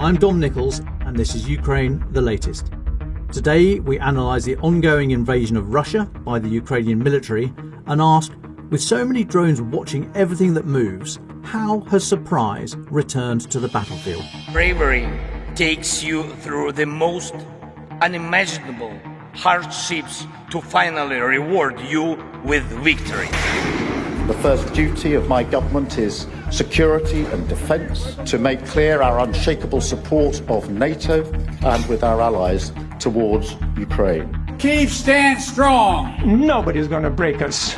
I'm Dom Nicholls, and this is Ukraine, the latest. Today, we analyse the ongoing invasion of Russia by the Ukrainian military and ask, with so many drones watching everything that moves, how has surprise returned to the battlefield? Bravery takes you through the most unimaginable hardships to finally reward you with victory. The first duty of my government is security and defence, to make clear our unshakable support of NATO and with our allies towards Ukraine. Kyiv stands strong. Nobody's going to break us.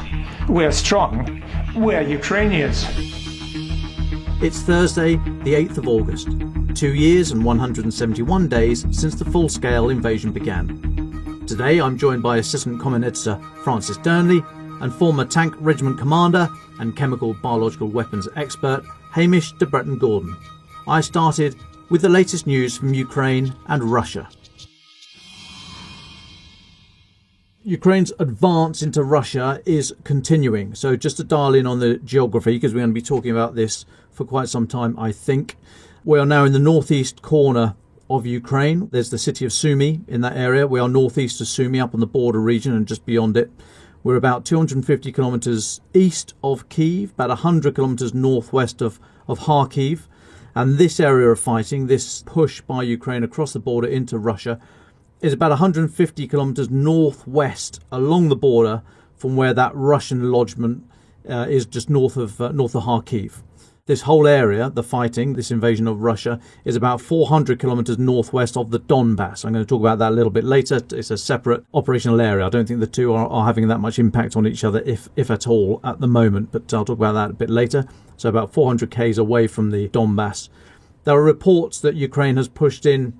We're strong. We're Ukrainians. It's Thursday, the 8th of August, 2 years and 171 days since the full-scale invasion began. Today I'm joined by Assistant Common Editor Francis Dearnley and former tank regiment commander and chemical biological weapons expert Hamish de Bretton-Gordon. I started with the latest news from Ukraine and Russia. Ukraine's advance into Russia is continuing. So just to dial in on the geography, because we're going to be talking about this for quite some time, I think. We are now in the northeast corner of Ukraine. There's the city of Sumy in that area. We are northeast of Sumy, up on the border region and just beyond it. We're about 250 kilometres east of Kyiv, about 100 kilometres northwest of Kharkiv. And this area of fighting, this push by Ukraine across the border into Russia, is about 150 kilometres northwest along the border from where that Russian lodgement is, just north of Kharkiv. This whole area, the fighting, this invasion of Russia, is about 400 kilometres northwest of the Donbass. I'm going to talk about that a little bit later. It's a separate operational area. I don't think the two are having that much impact on each other, if at all, at the moment. But I'll talk about that a bit later. So about 400 k's away from the Donbass. There are reports that Ukraine has pushed in,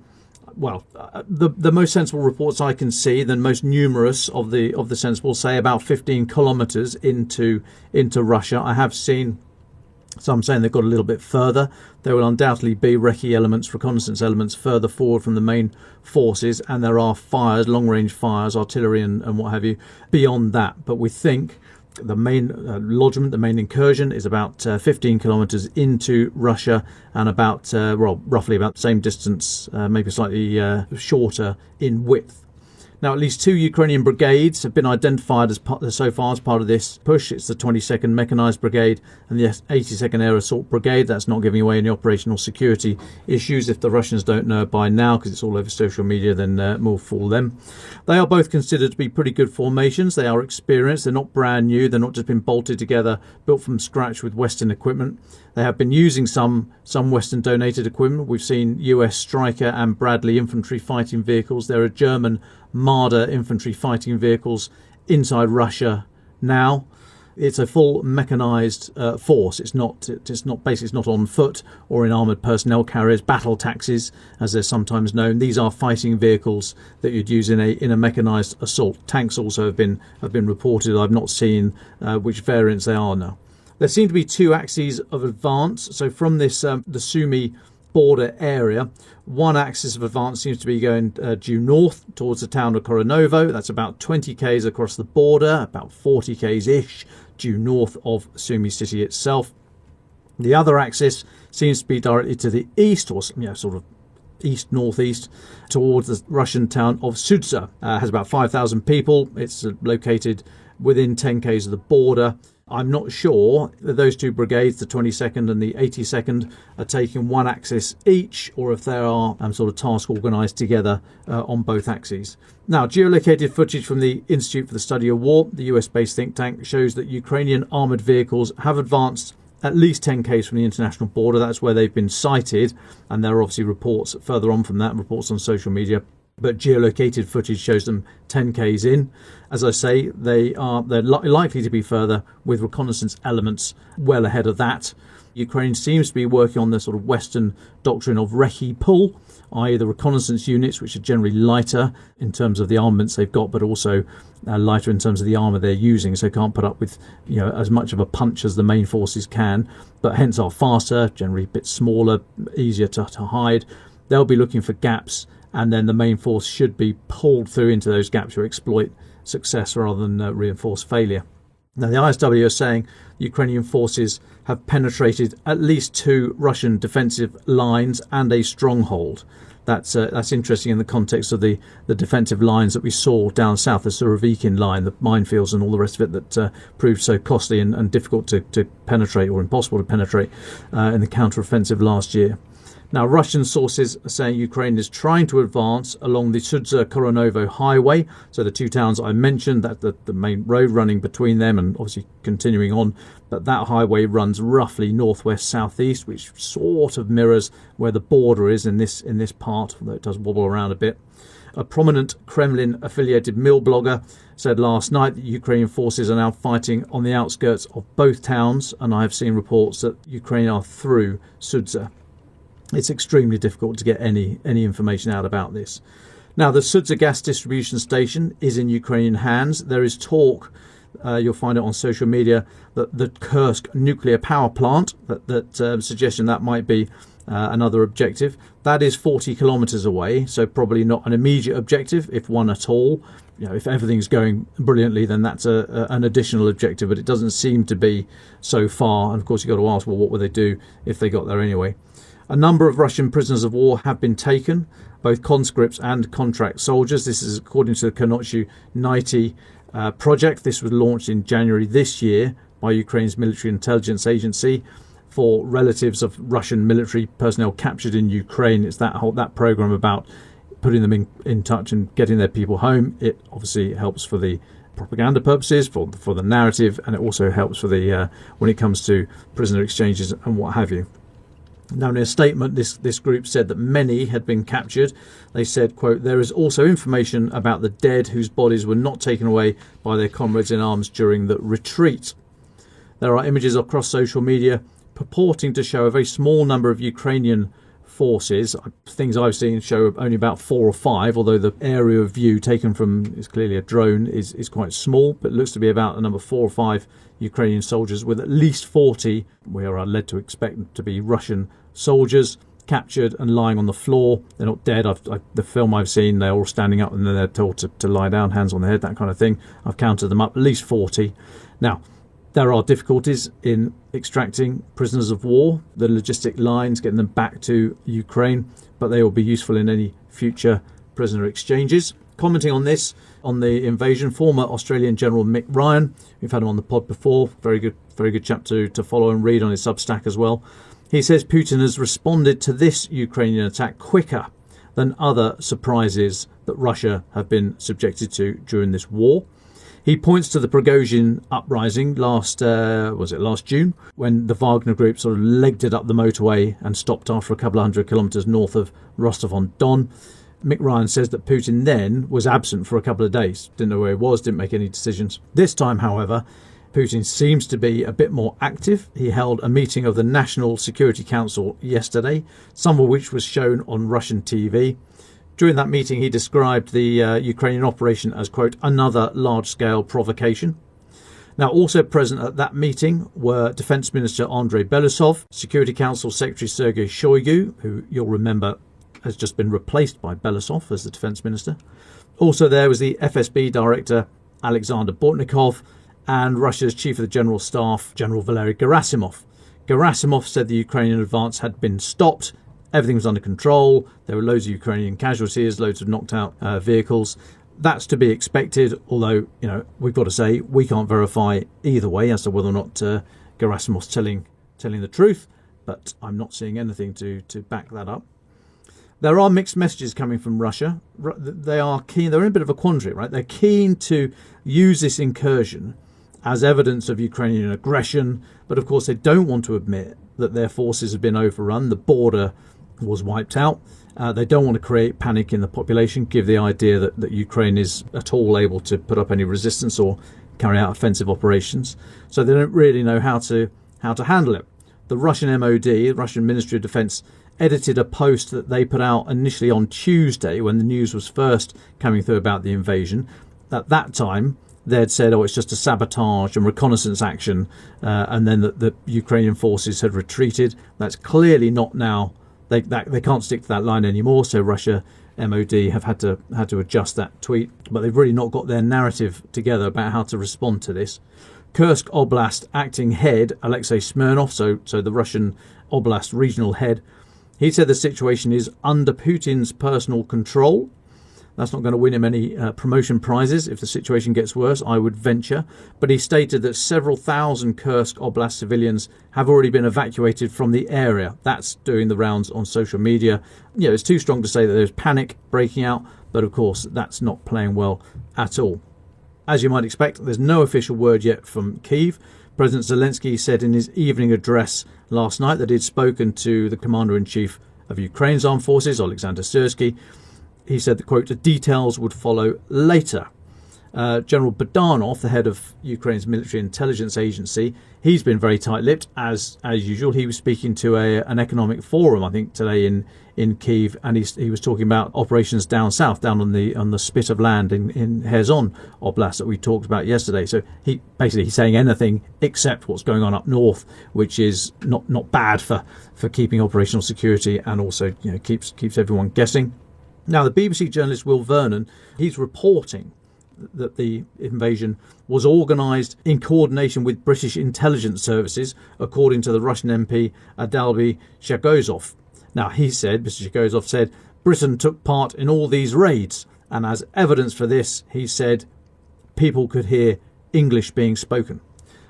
well, the most sensible reports I can see, the most numerous of the sensible, say about 15 kilometres into Russia. I have seen some saying they've got a little bit further. There will undoubtedly be recce elements, reconnaissance elements further forward from the main forces, and there are fires, long-range fires, artillery and what have you, beyond that. But we think the main lodgement, the main incursion, is about 15 kilometres into Russia and about, roughly about the same distance, maybe slightly shorter in width. Now, at least 2 Ukrainian brigades have been identified so far as part of this push. It's the 22nd Mechanised Brigade and the 82nd Air Assault Brigade. That's not giving away any operational security issues. If the Russians don't know by now, because it's all over social media, then more fool them. They are both considered to be pretty good formations. They are experienced. They're not brand new. They're not just been bolted together, built from scratch with Western equipment. They have been using some Western donated equipment. We've seen US Stryker and Bradley infantry fighting vehicles. There are German Marder infantry fighting vehicles inside Russia now. It's a full mechanised force. It's not on foot or in armoured personnel carriers, battle taxis, as they're sometimes known. These are fighting vehicles that you'd use in a mechanised assault. Tanks also have been reported. I've not seen which variants they are now. There seem to be 2 axes of advance. So from this the Sumy border area, one axis of advance seems to be going due north towards the town of Koronovo. That's about 20 k's across the border, about 40 k's ish due north of Sumy city itself. The other axis seems to be directly to the east, or sort of east-northeast, towards the Russian town of Sudza. Has about 5,000 people. It's located within 10 k's of the border. I'm not sure that those 2 brigades, the 22nd and the 82nd, are taking one axis each, or if they are sort of task organised together on both axes. Now, geolocated footage from the Institute for the Study of War, the US-based think tank, shows that Ukrainian armoured vehicles have advanced at least 10 k's from the international border. That's where they've been sighted, and there are obviously reports further on from that, reports on social media. But geolocated footage shows them 10 k's in. As I say, they're likely to be further with reconnaissance elements well ahead of that. Ukraine seems to be working on the sort of Western doctrine of recce pull, i.e. the reconnaissance units, which are generally lighter in terms of the armaments they've got, but also lighter in terms of the armour they're using, so can't put up with as much of a punch as the main forces can, but hence are faster, generally a bit smaller, easier to hide. They'll be looking for gaps, and then the main force should be pulled through into those gaps to exploit success rather than reinforce failure. Now, the ISW are saying Ukrainian forces have penetrated at least 2 Russian defensive lines and a stronghold. That's interesting in the context of the defensive lines that we saw down south, the Surovikin line, the minefields and all the rest of it that proved so costly and difficult to penetrate, or impossible to penetrate in the counter-offensive last year. Now, Russian sources are saying Ukraine is trying to advance along the Sudza-Koronovo highway. So the 2 towns I mentioned, that the main road running between them and obviously continuing on. But that highway runs roughly northwest-southeast, which sort of mirrors where the border is in this part, although it does wobble around a bit. A prominent Kremlin-affiliated mill blogger said last night that Ukrainian forces are now fighting on the outskirts of both towns, and I have seen reports that Ukraine are through Sudza. It's extremely difficult to get any information out about this. Now, the Sudza gas distribution station is in Ukrainian hands. There is talk, you'll find it on social media, that the Kursk nuclear power plant, that suggestion that might be another objective. That is 40 kilometres away, so probably not an immediate objective, if one at all. If everything's going brilliantly, then that's an additional objective, but it doesn't seem to be so far. And of course, you've got to ask, well, what would they do if they got there anyway? A number of Russian prisoners of war have been taken, both conscripts and contract soldiers. This is according to the Konotchu 90 project. This was launched in January this year by Ukraine's military intelligence agency for relatives of Russian military personnel captured in Ukraine. It's that program about putting them in touch and getting their people home. It obviously helps for the propaganda purposes, for the narrative, and it also helps for the when it comes to prisoner exchanges and what have you. Now, in a statement, this group said that many had been captured. They said, quote, "There is also information about the dead whose bodies were not taken away by their comrades in arms during the retreat." There are images across social media purporting to show a very small number of Ukrainian forces. Things I've seen show only about 4 or 5, although the area of view taken from is clearly a drone is quite small, but it looks to be about a number 4 or 5 Ukrainian soldiers, with at least 40, we are led to expect to be Russian soldiers, captured and lying on the floor. They're not dead. The film I've seen, they're all standing up and then they're told to lie down, hands on their head, that kind of thing. I've counted them up, at least 40. Now, there are difficulties in extracting prisoners of war, the logistic lines, getting them back to Ukraine, but they will be useful in any future prisoner exchanges. Commenting on this, on the invasion, former Australian General Mick Ryan, we've had him on the pod before, very good chap to follow and read on his Substack as well. He says Putin has responded to this Ukrainian attack quicker than other surprises that Russia have been subjected to during this war. He points to the Prigozhin uprising last June, when the Wagner group sort of legged it up the motorway and stopped after a couple of 100 kilometres north of Rostov-on-Don. Mick Ryan says that Putin then was absent for a couple of days, didn't know where he was, didn't make any decisions. This time, however, Putin seems to be a bit more active. He held a meeting of the National Security Council yesterday, some of which was shown on Russian TV. During that meeting, he described the Ukrainian operation as, quote, another large-scale provocation. Now, also present at that meeting were Defence Minister Andrei Belousov, Security Council Secretary Sergei Shoigu, who you'll remember has just been replaced by Belousov as the Defence Minister. Also there was the FSB Director Alexander Bortnikov and Russia's Chief of the General Staff, General Valery Gerasimov. Gerasimov said the Ukrainian advance had been stopped. Everything was under control. There were loads of Ukrainian casualties, loads of knocked out vehicles. That's to be expected, although, we've got to say we can't verify either way as to whether or not Gerasimov's telling the truth, but I'm not seeing anything to back that up. There are mixed messages coming from Russia. They are keen, they're in a bit of a quandary, right? They're keen to use this incursion as evidence of Ukrainian aggression, but of course they don't want to admit that their forces have been overrun. The border was wiped out. They don't want to create panic in the population, give the idea that Ukraine is at all able to put up any resistance or carry out offensive operations. So they don't really know how to handle it. The Russian MOD, the Russian Ministry of Defense, edited a post that they put out initially on Tuesday when the news was first coming through about the invasion. At that time, they'd said, it's just a sabotage and reconnaissance action, and then the Ukrainian forces had retreated. That's clearly not now. They can't stick to that line anymore, so Russia MOD have had to adjust that tweet. But they've really not got their narrative together about how to respond to this. Kursk Oblast acting head, Alexei Smirnov, so the Russian Oblast regional head, he said the situation is under Putin's personal control. That's not going to win him any promotion prizes if the situation gets worse, I would venture. But he stated that several thousand Kursk Oblast civilians have already been evacuated from the area. That's doing the rounds on social media. You know, it's too strong to say that there's panic breaking out, but of course that's not playing well at all. As you might expect, there's no official word yet from Kyiv. President Zelensky said in his evening address last night that he'd spoken to the Commander-in-Chief of Ukraine's armed forces, Alexander Syrsky. He said, quote, the details would follow later. General Bogdanov, the head of Ukraine's military intelligence agency, he's been very tight-lipped, as usual. He was speaking to an economic forum, I think, today in Kyiv, and he was talking about operations down south, down on the spit of land in Kherson Oblast that we talked about yesterday. So he's saying anything except what's going on up north, which is not bad for keeping operational security, and also keeps everyone guessing. Now, the BBC journalist Will Vernon, he's reporting that the invasion was organised in coordination with British intelligence services, according to the Russian MP Adalby Shagozov. Now, Mr. Shagozov said, Britain took part in all these raids, and as evidence for this, he said, people could hear English being spoken.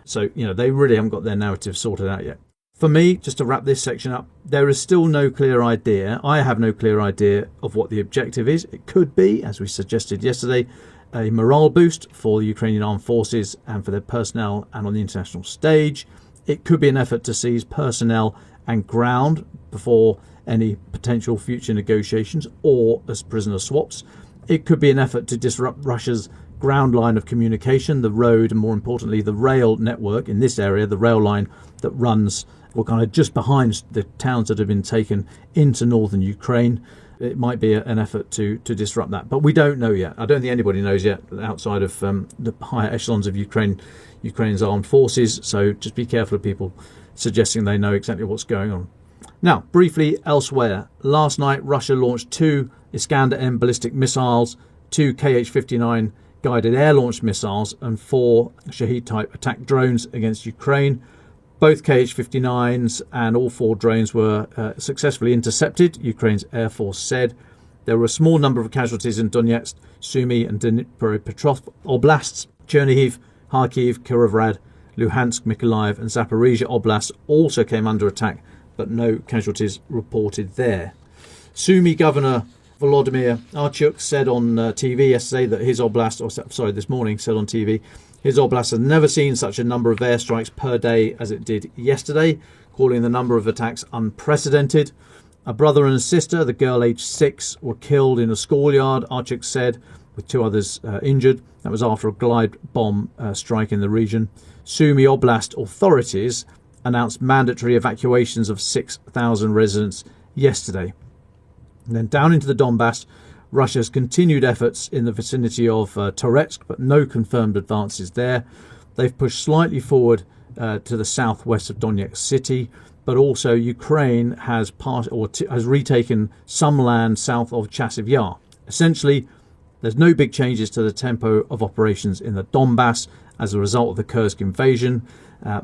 So, they really haven't got their narrative sorted out yet. For me, just to wrap this section up, there is still no clear idea. I have no clear idea of what the objective is. It could be, as we suggested yesterday, a morale boost for the Ukrainian armed forces and for their personnel and on the international stage. It could be an effort to seize personnel and ground before any potential future negotiations or as prisoner swaps. It could be an effort to disrupt Russia's ground line of communication, the road, and more importantly, the rail network in this area, the rail line that runs kind of just behind the towns that have been taken into northern Ukraine. It might be an effort to disrupt that, but we don't know yet. I don't think anybody knows yet outside of the higher echelons of Ukraine's armed forces. So just be careful of people suggesting they know exactly what's going on. Now, briefly elsewhere, last night Russia launched 2 Iskander-M ballistic missiles, 2 Kh-59 guided air-launched missiles, and 4 Shahed-type attack drones against Ukraine. Both Kh-59s and all 4 drones were successfully intercepted, Ukraine's Air Force said. There were a small number of casualties in Donetsk, Sumy and Dnipropetrovsk oblasts. Chernihiv, Kharkiv, Kirovrad, Luhansk, Mykolaiv and Zaporizhia oblasts also came under attack, but no casualties reported there. Sumy Governor Volodymyr Archuk said on TV yesterday that his oblast, this morning said on TV, his oblast has never seen such a number of airstrikes per day as it did yesterday, calling the number of attacks unprecedented. A brother and a sister, the girl aged 6, were killed in a schoolyard, Archuk said, with 2 others injured. That was after a glide bomb strike in the region. Sumy Oblast authorities announced mandatory evacuations of 6,000 residents yesterday. And then down into the Donbass, Russia's continued efforts in the vicinity of Toretsk, but no confirmed advances there. They've pushed slightly forward to the southwest of Donetsk city, but also Ukraine has retaken some land south of Chasiv Yar. Essentially, there's no big changes to the tempo of operations in the Donbass as a result of the Kursk invasion,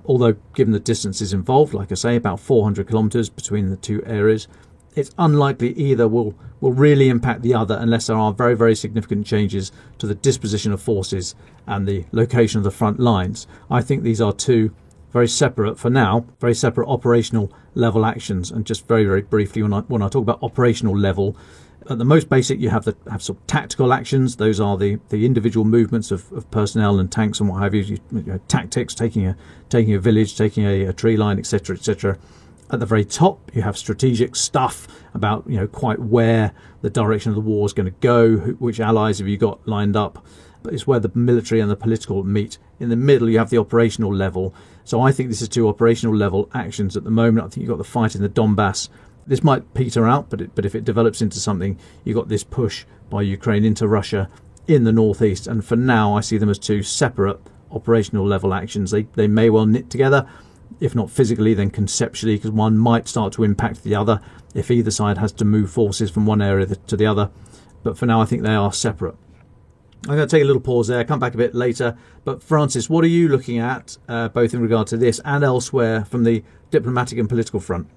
although given the distances involved, like I say, about 400 kilometres between the 2 areas, it's unlikely either will really impact the other unless there are very, very significant changes to the disposition of forces and the location of the front lines. I think these are 2 very separate, for now, very separate operational level actions. And just very, very briefly, when I talk about operational level, at the most basic, you have sort of tactical actions. Those are the individual movements of personnel and tanks and what have you. Tactics, taking a village, taking a tree line, etc., etc. At the very top, you have strategic stuff about quite where the direction of the war is going to go, which allies have you got lined up. But it's where the military and the political meet. In the middle, you have the operational level. So I think this is 2 operational level actions at the moment. I think you've got the fight in the Donbass. This might peter out, but if it develops into something, you've got this push by Ukraine into Russia in the northeast. And for now, I see them as 2 separate operational level actions. They may well knit together. If not physically, then conceptually, because one might start to impact the other if either side has to move forces from one area to the other. But for now, I think they are separate. I'm going to take a little pause there, come back a bit later. But Francis, what are you looking at, both in regard to this and elsewhere from the diplomatic and political front?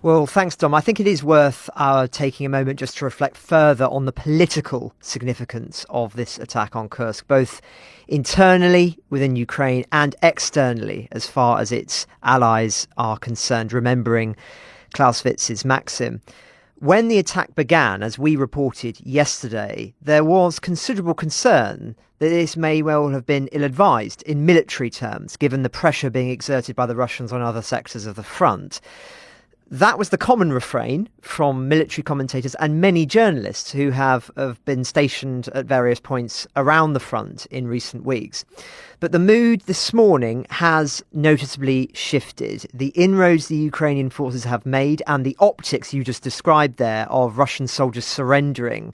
Well, thanks, Dom. I think it is worth taking a moment just to reflect further on the political significance of this attack on Kursk, both internally within Ukraine and externally as far as its allies are concerned, remembering Clausewitz's maxim. When the attack began, as we reported yesterday, there was considerable concern that this may well have been ill-advised in military terms, given the pressure being exerted by the Russians on other sectors of the front. That was the common refrain from military commentators and many journalists who have been stationed at various points around the front in recent weeks. But the mood this morning has noticeably shifted. The inroads the Ukrainian forces have made and the optics you just described there of Russian soldiers surrendering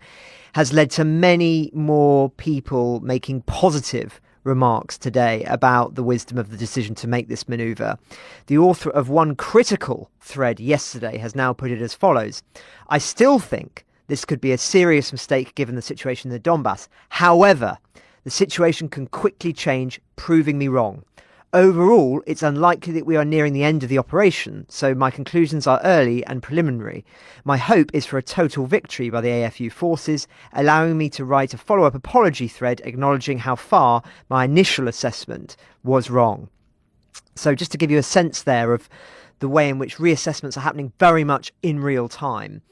has led to many more people making positive remarks today about the wisdom of the decision to make this manoeuvre. The author of one critical thread yesterday has now put it as follows: I still think this could be a serious mistake given the situation in the Donbass. However, the situation can quickly change, proving me wrong. Overall, it's unlikely that we are nearing the end of the operation, so my conclusions are early and preliminary. My hope is for a total victory by the AFU forces, allowing me to write a follow-up apology thread acknowledging how far my initial assessment was wrong. So just to give you a sense there of the way in which reassessments are happening very much in real time.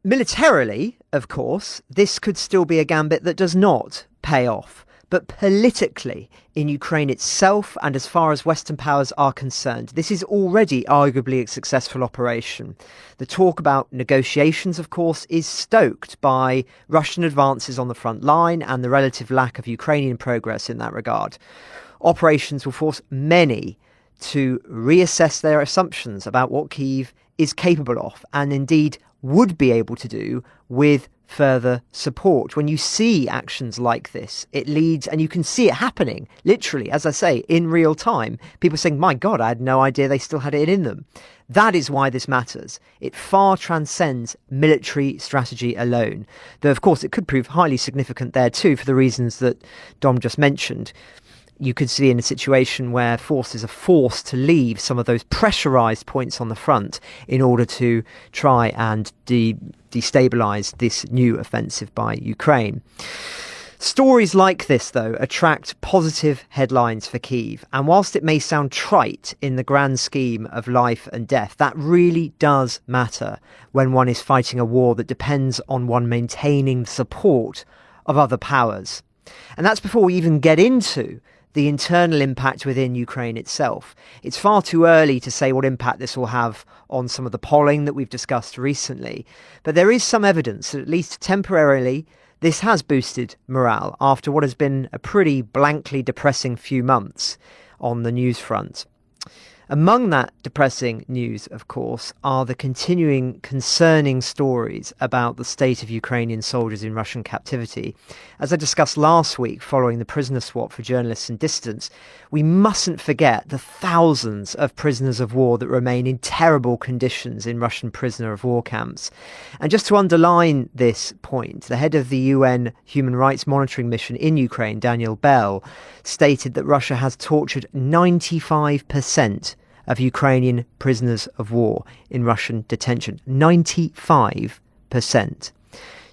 Militarily, of course, this could still be a gambit that does not pay off. But politically, in Ukraine itself and as far as Western powers are concerned, this is already arguably a successful operation. The talk about negotiations, of course, is stoked by Russian advances on the front line and the relative lack of Ukrainian progress in that regard. Operations will force many to reassess their assumptions about what Kyiv is capable of and indeed would be able to do with further support. When you see actions like this, it leads, and you can see it happening, literally, as I say, in real time. People saying, my God, I had no idea they still had it in them. That is why this matters. It far transcends military strategy alone. Though, of course, it could prove highly significant there too, for the reasons that Dom just mentioned. You could see in a situation where forces are forced to leave some of those pressurised points on the front in order to try and destabilise this new offensive by Ukraine. Stories like this, though, attract positive headlines for Kyiv. And whilst it may sound trite in the grand scheme of life and death, that really does matter when one is fighting a war that depends on one maintaining the support of other powers. And that's before we even get into the internal impact within Ukraine itself. It's far too early to say what impact this will have on some of the polling that we've discussed recently, but there is some evidence that at least temporarily this has boosted morale after what has been a pretty blankly depressing few months on the news front. Among that depressing news, of course, are the continuing concerning stories about the state of Ukrainian soldiers in Russian captivity. As I discussed last week following the prisoner swap for journalists and dissidents, we mustn't forget the thousands of prisoners of war that remain in terrible conditions in Russian prisoner of war camps. And just to underline this point, the head of the UN Human Rights Monitoring Mission in Ukraine, Daniel Bell, stated that Russia has tortured 95% of Ukrainian prisoners of war in Russian detention. 95%.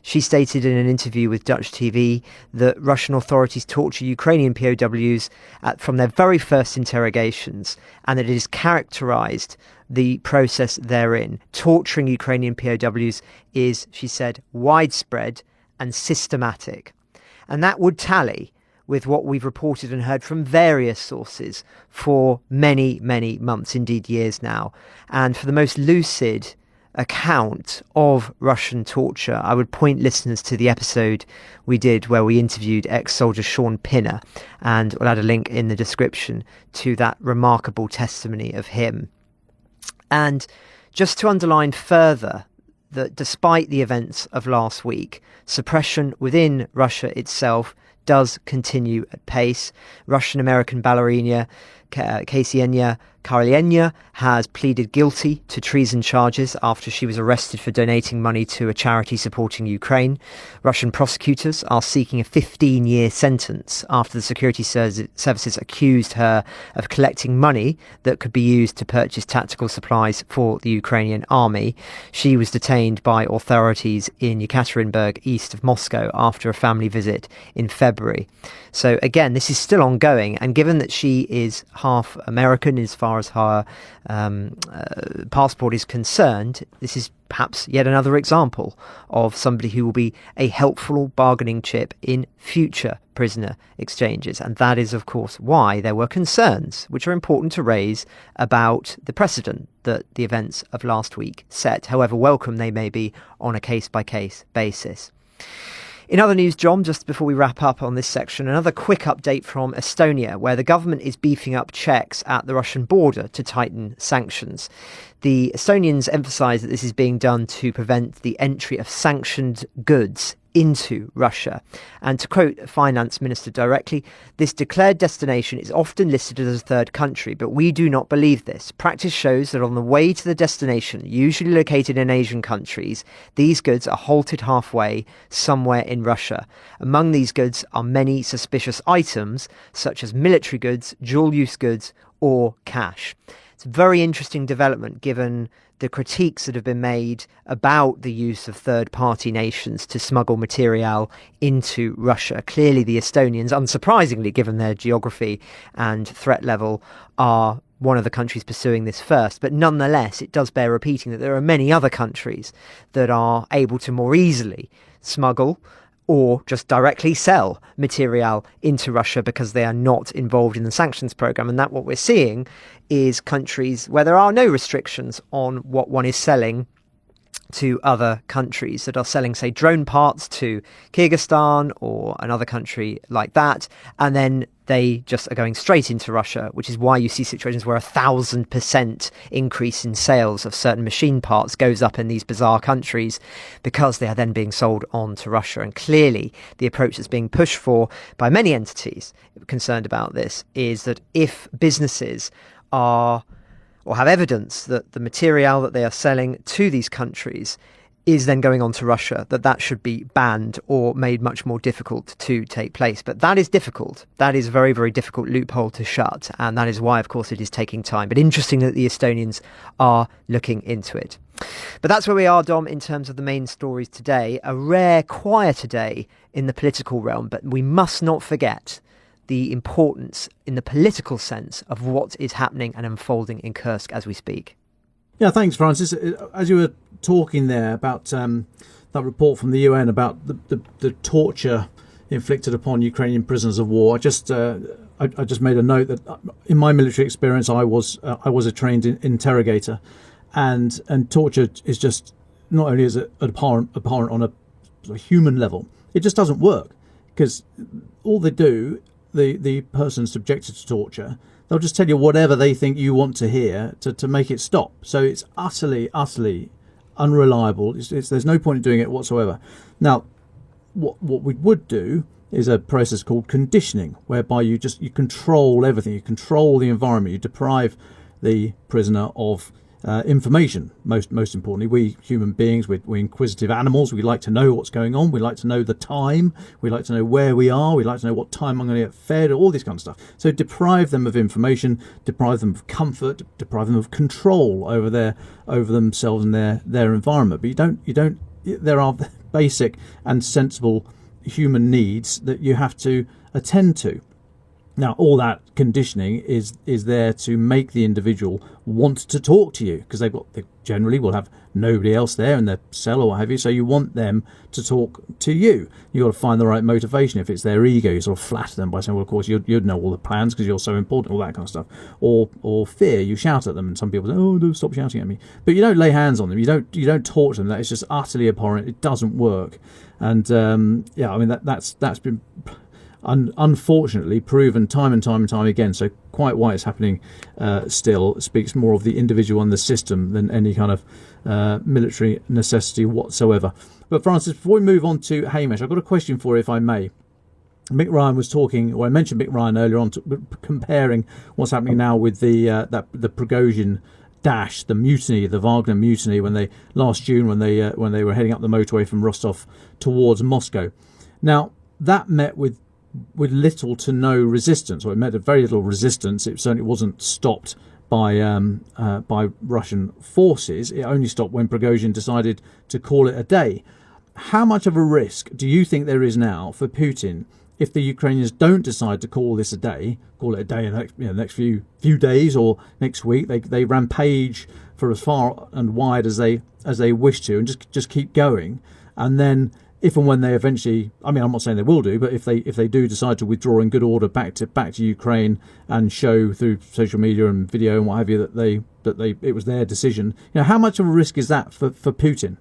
She stated in an interview with Dutch TV that Russian authorities torture Ukrainian POWs from their very first interrogations, and that it is characterised, the process therein. Torturing Ukrainian POWs is, she said, widespread and systematic. And that would tally with what we've reported and heard from various sources for many, many months, indeed years now. And for the most lucid account of Russian torture, I would point listeners to the episode we did where we interviewed ex-soldier Shaun Pinner, and we'll add a link in the description to that remarkable testimony of him. And just to underline further that despite the events of last week, suppression within Russia itself does continue at pace. Russian-American ballerina Ksenia Karelyenya has pleaded guilty to treason charges after she was arrested for donating money to a charity supporting Ukraine. Russian prosecutors are seeking a 15-year sentence after the security services accused her of collecting money that could be used to purchase tactical supplies for the Ukrainian army. She was detained by authorities in Yekaterinburg, east of Moscow, after a family visit in February. So again, this is still ongoing, and given that she is half American as far as her passport is concerned, this is perhaps yet another example of somebody who will be a helpful bargaining chip in future prisoner exchanges. And that is, of course, why there were concerns, which are important to raise, about the precedent that the events of last week set, however welcome they may be on a case-by-case basis. In other news, John, just before we wrap up on this section, another quick update from Estonia, where the government is beefing up checks at the Russian border to tighten sanctions. The Estonians emphasise that this is being done to prevent the entry of sanctioned goods into Russia. And to quote Finance Minister directly, this declared destination is often listed as a third country, but we do not believe this. Practice shows that on the way to the destination, usually located in Asian countries, these goods are halted halfway somewhere in Russia. Among these goods are many suspicious items, such as military goods, dual-use goods, or cash. It's a very interesting development given the critiques that have been made about the use of third-party nations to smuggle material into Russia. Clearly, the Estonians, unsurprisingly, given their geography and threat level, are one of the countries pursuing this first. But nonetheless, it does bear repeating that there are many other countries that are able to more easily smuggle or just directly sell material into Russia because they are not involved in the sanctions program. And that what we're seeing is countries where there are no restrictions on what one is selling to other countries that are selling, say, drone parts to Kyrgyzstan or another country like that, and then they just are going straight into Russia, which is why you see situations where 1,000% increase in sales of certain machine parts goes up in these bizarre countries because they are then being sold on to Russia. And clearly the approach that's being pushed for by many entities concerned about this is that if businesses are or have evidence that the material that they are selling to these countries is then going on to Russia, that should be banned or made much more difficult to take place. But that is difficult. That is a very, very difficult loophole to shut. And that is why, of course, it is taking time. But interesting that the Estonians are looking into it. But that's where we are, Dom, in terms of the main stories today. A rare, quieter day in the political realm. But we must not forget the importance in the political sense of what is happening and unfolding in Kursk as we speak. Yeah, thanks, Francis. As you were talking there about that report from the UN about the torture inflicted upon Ukrainian prisoners of war, I just made a note that in my military experience, I was a trained interrogator, and torture is just not only is it abhorrent on a human level, it just doesn't work, because all they do, the person subjected to torture, they'll just tell you whatever they think you want to hear to make it stop. So it's utterly unreliable. There's no point in doing it whatsoever. Now, what we would do is a process called conditioning, whereby you control everything. You control the environment. You deprive the prisoner of information. Most importantly, we human beings, we're inquisitive animals. We like to know what's going on. We like to know the time. We like to know where we are. We like to know what time I'm going to get fed, all this kind of stuff. So deprive them of information, deprive them of comfort, deprive them of control over themselves and their environment. But you don't. There are basic and sensible human needs that you have to attend to. Now, all that conditioning is there to make the individual want to talk to you, because they generally will have nobody else there in their cell or what have you. So you want them to talk to you. You've got to find the right motivation. If it's their ego, you sort of flatter them by saying, well, of course, you'd know all the plans because you're so important, all that kind of stuff. Or fear, you shout at them, and some people say, oh, no, stop shouting at me. But you don't lay hands on them. You don't torture them. That is just utterly abhorrent. It doesn't work. And yeah, I mean that's been unfortunately proven time and time again. So quite why it's happening still speaks more of the individual and the system than any kind of military necessity whatsoever. But Francis, before we move on to Hamish, I've got a question for you, if I may. Mick Ryan was talking, or I mentioned Mick Ryan earlier on, comparing what's happening now with the Prigozhin dash, the mutiny, the Wagner mutiny, when they last June when they were heading up the motorway from Rostov towards Moscow. Now that met with little to no resistance, or it met very little resistance. It certainly wasn't stopped by Russian forces. It only stopped when Prigozhin decided to call it a day. How much of a risk do you think there is now for Putin if the Ukrainians don't decide to call it a day in the next few days or next week? They rampage for as far and wide as they wish to, and just keep going. And then, if and when they eventually, I'm not saying they will do, but if they do decide to withdraw in good order back to Ukraine and show through social media and video and what have you that it was their decision, how much of a risk is that for Putin?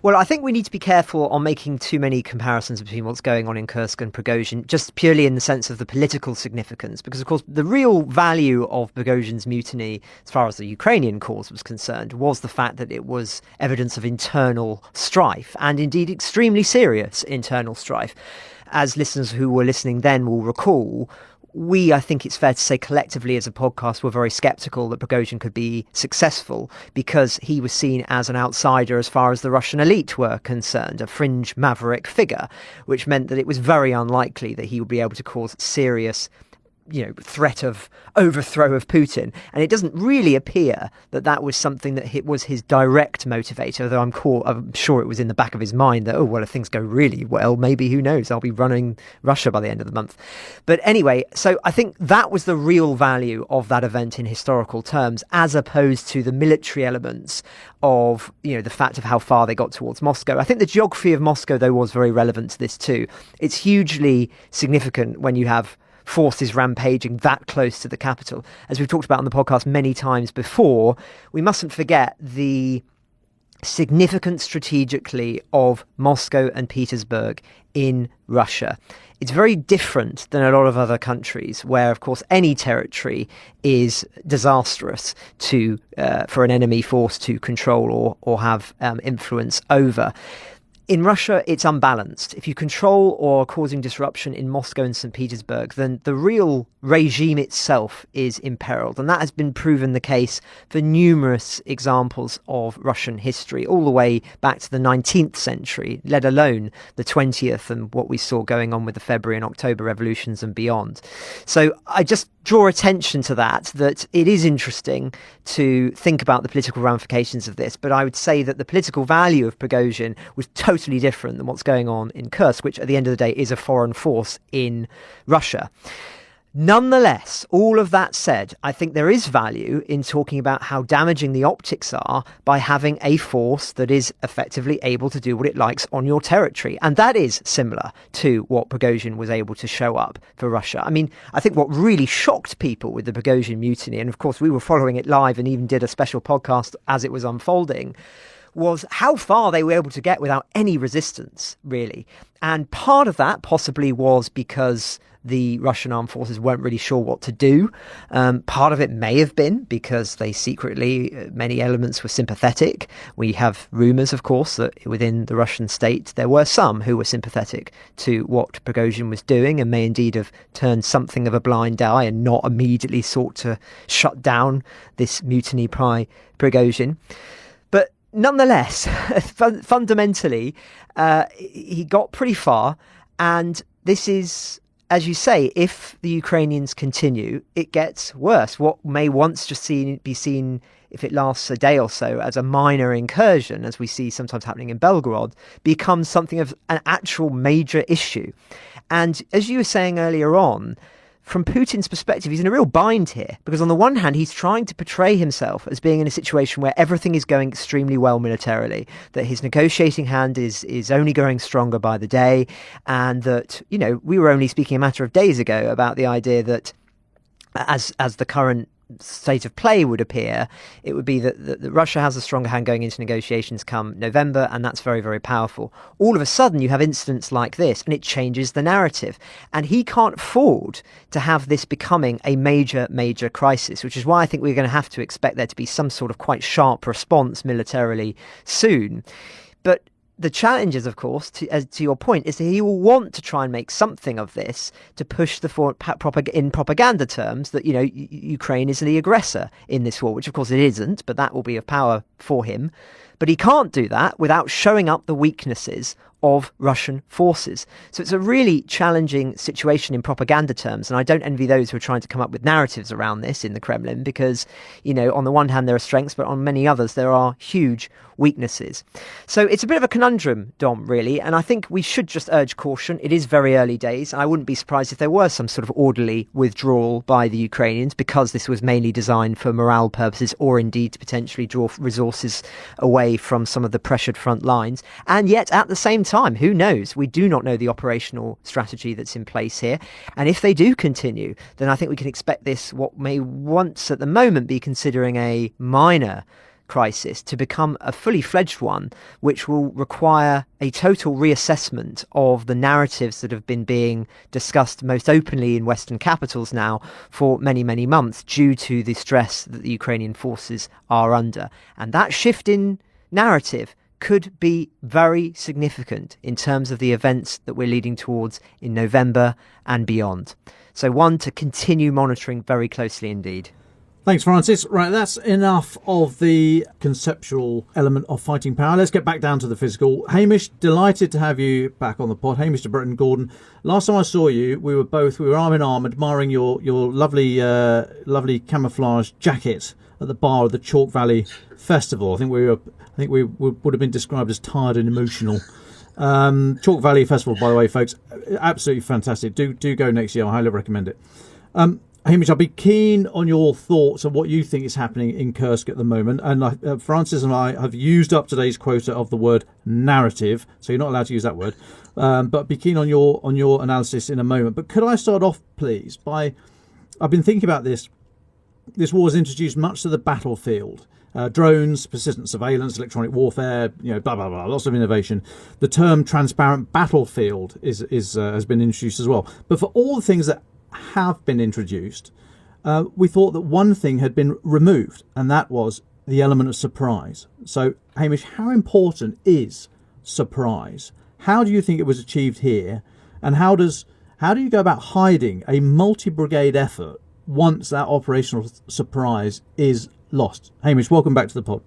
Well, I think we need to be careful on making too many comparisons between what's going on in Kursk and Prigozhin, just purely in the sense of the political significance, because, of course, the real value of Prigozhin's mutiny, as far as the Ukrainian cause was concerned, was the fact that it was evidence of internal strife, and indeed extremely serious internal strife. As listeners who were listening then will recall, I think it's fair to say collectively as a podcast, were very sceptical that Prigozhin could be successful because he was seen as an outsider as far as the Russian elite were concerned, a fringe maverick figure, which meant that it was very unlikely that he would be able to cause serious threat of overthrow of Putin. And it doesn't really appear that was something that was his direct motivator, though I'm sure it was in the back of his mind that, if things go really well, maybe, who knows, I'll be running Russia by the end of the month. But anyway, so I think that was the real value of that event in historical terms, as opposed to the military elements of, the fact of how far they got towards Moscow. I think the geography of Moscow, though, was very relevant to this too. It's hugely significant when you have forces rampaging that close to the capital. As we've talked about on the podcast many times before, we mustn't forget the significance strategically of Moscow and Petersburg in Russia. It's very different than a lot of other countries where, of course, any territory is disastrous for an enemy force to control or have influence over. In Russia, it's unbalanced. If you control or are causing disruption in Moscow and St. Petersburg, then the real regime itself is imperiled. And that has been proven the case for numerous examples of Russian history, all the way back to the 19th century, let alone the 20th and what we saw going on with the February and October revolutions and beyond. So I just draw attention to that it is interesting to think about the political ramifications of this, but I would say that the political value of Prigozhin was totally different than what's going on in Kursk, which at the end of the day is a foreign force in Russia. Nonetheless, all of that said, I think there is value in talking about how damaging the optics are by having a force that is effectively able to do what it likes on your territory. And that is similar to what Prigozhin was able to show up for Russia. I think what really shocked people with the Prigozhin mutiny, and of course we were following it live and even did a special podcast as it was unfolding, was how far they were able to get without any resistance, really. And part of that possibly was because the Russian armed forces weren't really sure what to do. Part of it may have been because they secretly, many elements were sympathetic. We have rumours, of course, that within the Russian state, there were some who were sympathetic to what Prigozhin was doing and may indeed have turned something of a blind eye and not immediately sought to shut down this mutiny by Prigozhin. But nonetheless, fundamentally, he got pretty far, and this is, as you say, if the Ukrainians continue, it gets worse. What may once just be seen, if it lasts a day or so, as a minor incursion, as we see sometimes happening in Belgorod, becomes something of an actual major issue. And as you were saying earlier on, from Putin's perspective, he's in a real bind here, because on the one hand, he's trying to portray himself as being in a situation where everything is going extremely well militarily, that his negotiating hand is only growing stronger by the day, and that, we were only speaking a matter of days ago about the idea that as the current state of play would appear, it would be that Russia has a stronger hand going into negotiations come November, and that's very, very powerful. All of a sudden, you have incidents like this, and it changes the narrative. And he can't afford to have this becoming a major, major crisis, which is why I think we're going to have to expect there to be some sort of quite sharp response militarily soon. But The challenge is, of course, to your point, is that he will want to try and make something of this to push in propaganda terms that, Ukraine is the aggressor in this war, which of course it isn't, but that will be of power for him. But he can't do that without showing up the weaknesses of Russian forces. So it's a really challenging situation in propaganda terms. And I don't envy those who are trying to come up with narratives around this in the Kremlin because, on the one hand, there are strengths, but on many others, there are huge weaknesses. So it's a bit of a conundrum, Dom, really. And I think we should just urge caution. It is very early days. I wouldn't be surprised if there were some sort of orderly withdrawal by the Ukrainians because this was mainly designed for morale purposes or indeed to potentially draw resources away from some of the pressured front lines. And yet at the same time, who knows? We do not know the operational strategy that's in place here. And if they do continue, then I think we can expect this, what may once at the moment be considering a minor crisis, to become a fully fledged one, which will require a total reassessment of the narratives that have been being discussed most openly in Western capitals now for many, many months due to the stress that the Ukrainian forces are under. And that shift in narrative could be very significant in terms of the events that we're leading towards in November and beyond. So one to continue monitoring very closely indeed. Thanks, Francis. Right, that's enough of the conceptual element of fighting power. Let's get back down to the physical. Hamish, delighted to have you back on the pod. Hamish to Bretton-Gordon. Last time I saw you, we were arm in arm admiring your lovely camouflage jacket at the bar of the Chalk Valley Festival. I think we would have been described as tired and emotional. Chalk Valley Festival, by the way, folks, absolutely fantastic. Do go next year. I highly recommend it. Hamish, I'll be keen on your thoughts on what you think is happening in Kursk at the moment. And Francis and I have used up today's quota of the word narrative, so you're not allowed to use that word. But be keen on your analysis in a moment. But could I start off, please, by I've been thinking about this. This war has introduced much to the battlefield. Drones, persistent surveillance, electronic warfare, blah, blah, blah, lots of innovation. The term transparent battlefield has been introduced as well. But for all the things that have been introduced, we thought that one thing had been removed, and that was the element of surprise. So, Hamish, how important is surprise? How do you think it was achieved here? And how do you go about hiding a multi-brigade effort once that operational surprise is lost? Hamish, welcome back to the pod.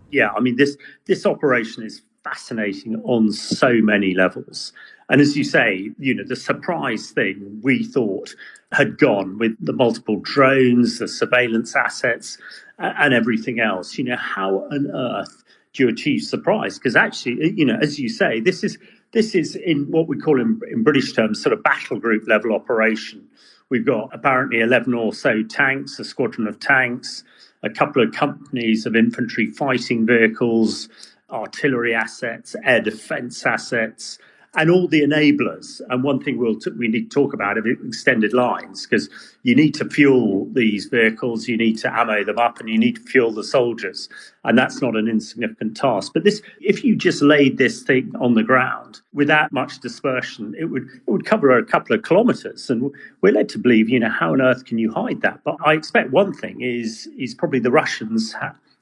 Yeah, I mean, this operation is fascinating on so many levels. And as you say, the surprise thing we thought had gone with the multiple drones, the surveillance assets, and everything else. How on earth do you achieve surprise? Because actually, as you say, this is in what we call in British terms sort of battle group level operation. We've got apparently 11 or so tanks, a squadron of tanks, a couple of companies of infantry fighting vehicles, artillery assets, air defence assets, and all the enablers. And one thing we need to talk about are extended lines, because you need to fuel these vehicles, you need to ammo them up, and you need to fuel the soldiers. And that's not an insignificant task. But if you just laid this thing on the ground without much dispersion, it would cover a couple of kilometres. And we're led to believe, how on earth can you hide that? But I expect one thing is probably the Russians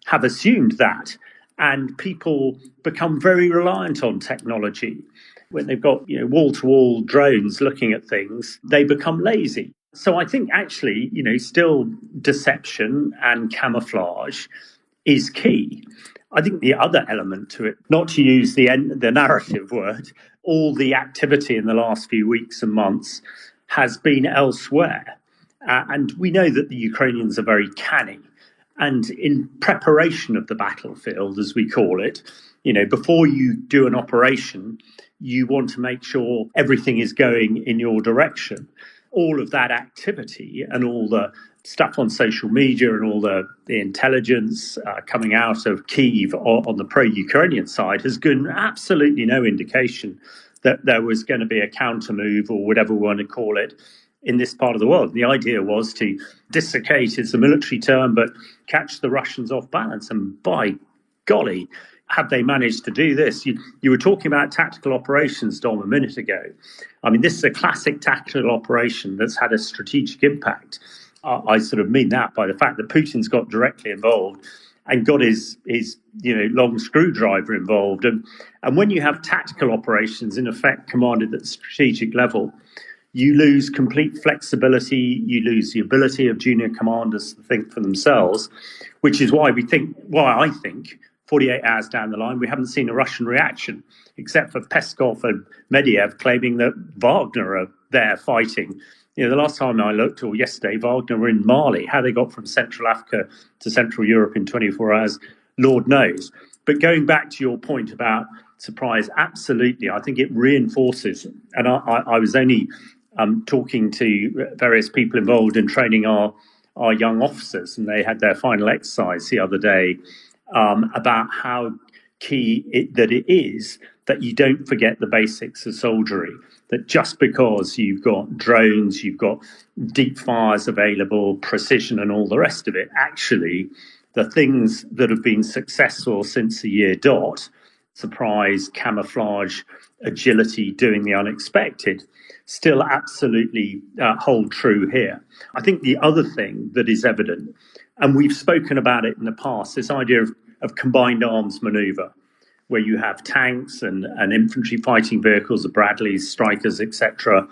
have assumed that, and people become very reliant on technology. When they've got wall-to-wall drones looking at things, they become lazy. So I think actually, still deception and camouflage is key. I think the other element to it, not to use the narrative word, all the activity in the last few weeks and months has been elsewhere. And we know that the Ukrainians are very canny. And in preparation of the battlefield, as we call it, before you do an operation, you want to make sure everything is going in your direction. All of that activity and all the stuff on social media and all the intelligence coming out of Kyiv on the pro-Ukrainian side has given absolutely no indication that there was going to be a counter move or whatever we want to call it in this part of the world. The idea was to dislocate, is a military term, but catch the Russians off balance. And by golly, have they managed to do this? You were talking about tactical operations, Dom, a minute ago. I mean, this is a classic tactical operation that's had a strategic impact. I sort of mean that by the fact that Putin's got directly involved and got his long screwdriver involved. And when you have tactical operations in effect commanded at the strategic level, you lose complete flexibility, you lose the ability of junior commanders to think for themselves, which is why I think 48 hours down the line, we haven't seen a Russian reaction, except for Peskov and Medvedev claiming that Wagner are there fighting. The last time I looked, or yesterday, Wagner were in Mali. How they got from Central Africa to Central Europe in 24 hours, Lord knows. But going back to your point about surprise, absolutely, I think it reinforces, and I was only talking to various people involved in training our young officers, and they had their final exercise the other day, about how key it is that you don't forget the basics of soldiery, that just because you've got drones, you've got deep fires available, precision and all the rest of it, actually the things that have been successful since the year dot, surprise, camouflage, agility, doing the unexpected, still absolutely hold true here. I think the other thing that is evident, and we've spoken about it in the past, this idea of combined arms manoeuvre, where you have tanks and infantry fighting vehicles, the Bradleys, Strikers, etc.,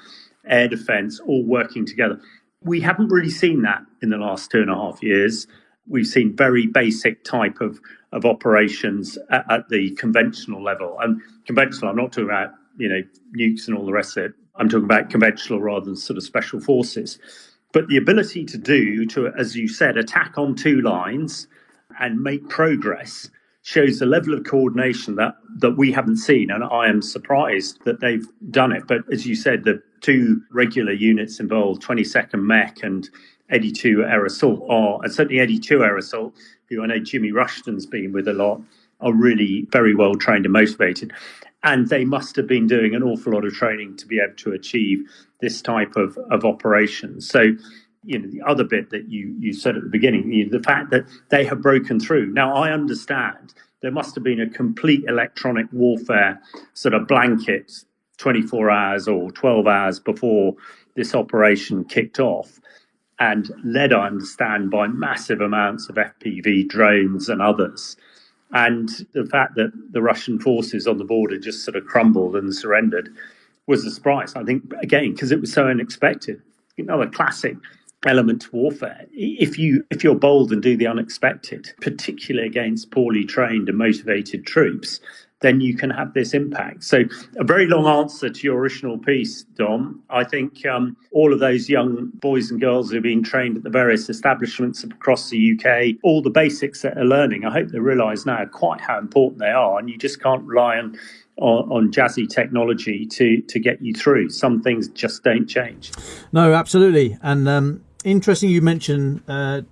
air defence, all working together. We haven't really seen that in the last 2.5 years. We've seen very basic type of operations at the conventional level. And conventional, I'm not talking about nukes and all the rest of it. I'm talking about conventional rather than sort of special forces. But the ability to, as you said, attack on two lines and make progress shows a level of coordination that we haven't seen. And I am surprised that they've done it. But as you said, the two regular units involved, 22nd Mech and 82 Air Assault, and certainly 82 Air Assault, who I know Jimmy Rushton's been with a lot, are really very well trained and motivated. And they must have been doing an awful lot of training to be able to achieve this type of operation. So, the other bit that you said at the beginning, the fact that they have broken through. Now, I understand there must have been a complete electronic warfare sort of blanket 24 hours or 12 hours before this operation kicked off, and led, I understand, by massive amounts of FPV drones and others. And the fact that the Russian forces on the border just sort of crumbled and surrendered was a surprise, I think, again, because it was so unexpected. Another classic element to warfare. If you're bold and do the unexpected, particularly against poorly trained and motivated troops, then you can have this impact. So a very long answer to your original piece, Dom. I think all of those young boys and girls who have been trained at the various establishments across the UK, all the basics that they're learning, I hope they realise now quite how important they are, and you just can't rely on jazzy technology to get you through. Some things just don't change. No, absolutely. And interesting you mentioned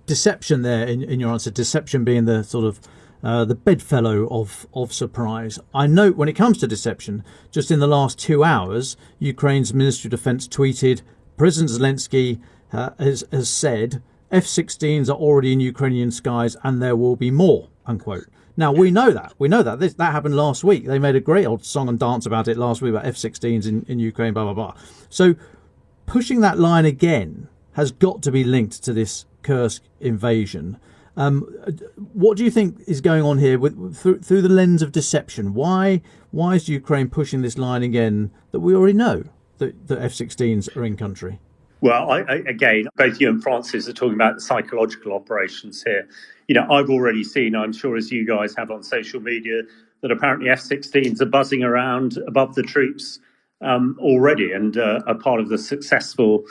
deception there in your answer, deception being the sort of the bedfellow of surprise. I note when it comes to deception, just in the last 2 hours, Ukraine's Ministry of Defence tweeted, President Zelensky has said F-16s are already in Ukrainian skies and there will be more, unquote. Now, we know that. That happened last week. They made a great old song and dance about it last week, about F-16s in Ukraine, blah, blah, blah. So pushing that line again has got to be linked to this Kursk invasion. What do you think is going on here through the lens of deception? Why is Ukraine pushing this line again that we already know that the F-16s are in country? Well, again, both you and Francis are talking about the psychological operations here. I've already seen, I'm sure as you guys have on social media, that apparently F-16s are buzzing around above the troops already and are part of the successful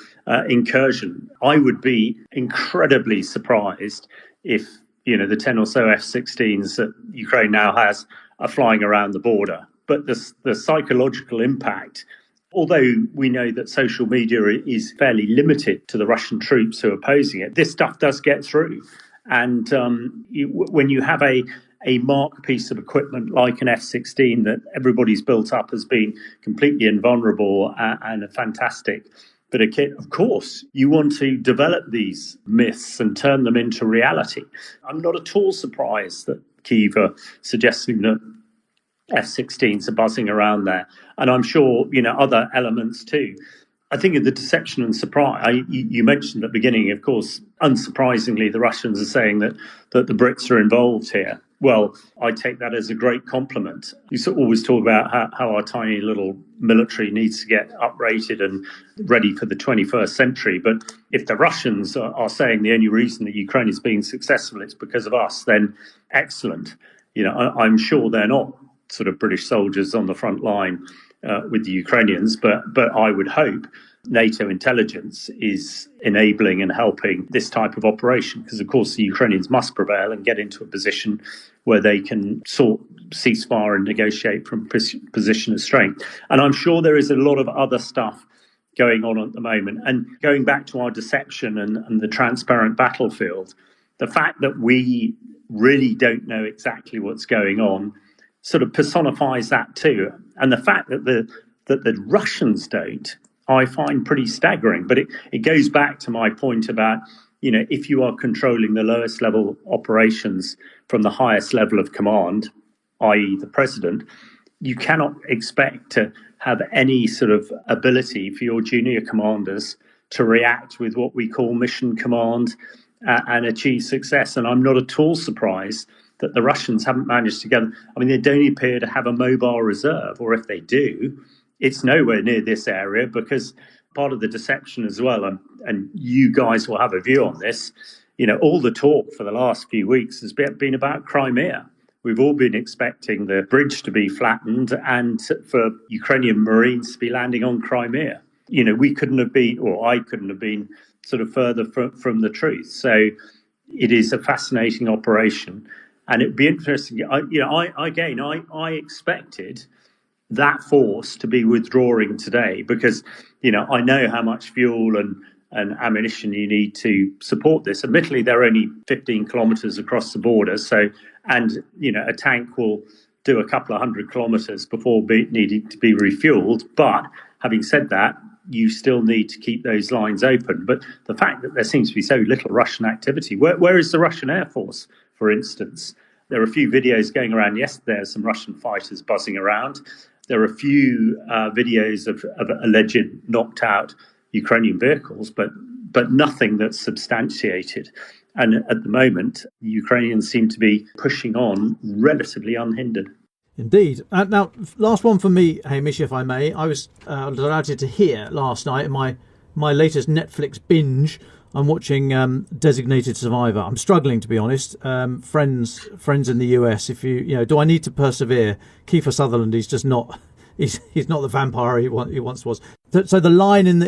incursion. I would be incredibly surprised if, the 10 or so F-16s that Ukraine now has are flying around the border. But the psychological impact, although we know that social media is fairly limited to the Russian troops who are opposing it, this stuff does get through. And when you have a marked piece of equipment like an F-16 that everybody's built up as being completely invulnerable and a fantastic bit of kit, of course, you want to develop these myths and turn them into reality. I'm not at all surprised that Kyiv are suggesting that F-16s are buzzing around there. And I'm sure, other elements too. I think of the deception and surprise. You mentioned at the beginning, of course, unsurprisingly, the Russians are saying that the Brits are involved here. Well, I take that as a great compliment. You always talk about how our tiny little military needs to get uprated and ready for the 21st century. But if the Russians are saying the only reason that Ukraine is being successful is because of us, then excellent. I'm sure they're not sort of British soldiers on the front line with the Ukrainians, but I would hope NATO intelligence is enabling and helping this type of operation, because of course the Ukrainians must prevail and get into a position where they can sort ceasefire and negotiate from position of strength. And I'm sure there is a lot of other stuff going on at the moment. And going back to our deception and the transparent battlefield, the fact that we really don't know exactly what's going on sort of personifies that too. And the fact that the Russians don't, I find pretty staggering. But it goes back to my point about, if you are controlling the lowest level operations from the highest level of command, i.e. the president, you cannot expect to have any sort of ability for your junior commanders to react with what we call mission command and achieve success. And I'm not at all surprised that the Russians haven't managed to get. I mean, they don't appear to have a mobile reserve, or if they do, it's nowhere near this area, because part of the deception as well, and you guys will have a view on this, all the talk for the last few weeks has been about Crimea. We've all been expecting the bridge to be flattened and for Ukrainian Marines to be landing on Crimea. We couldn't have been, or I couldn't have been sort of further from the truth. So it is a fascinating operation. And it'd be interesting. I expected that force to be withdrawing today, because, I know how much fuel and ammunition you need to support this. Admittedly, they're only 15 kilometres across the border. And a tank will do a couple of 100 kilometres before needing to be refueled. But having said that, you still need to keep those lines open. But the fact that there seems to be so little Russian activity, where is the Russian Air Force, for instance? There are a few videos going around yesterday of some Russian fighters buzzing around. There are a few videos of alleged knocked out Ukrainian vehicles, but nothing that's substantiated. And at the moment, the Ukrainians seem to be pushing on relatively unhindered. Indeed. Now, last one for me, Hamish, if I may. I was delighted to hear last night in my latest Netflix binge. I'm watching Designated Survivor. I'm struggling, to be honest. Friends in the US. If do I need to persevere? Kiefer Sutherland, he's just not. He's not the vampire he once was. So the line in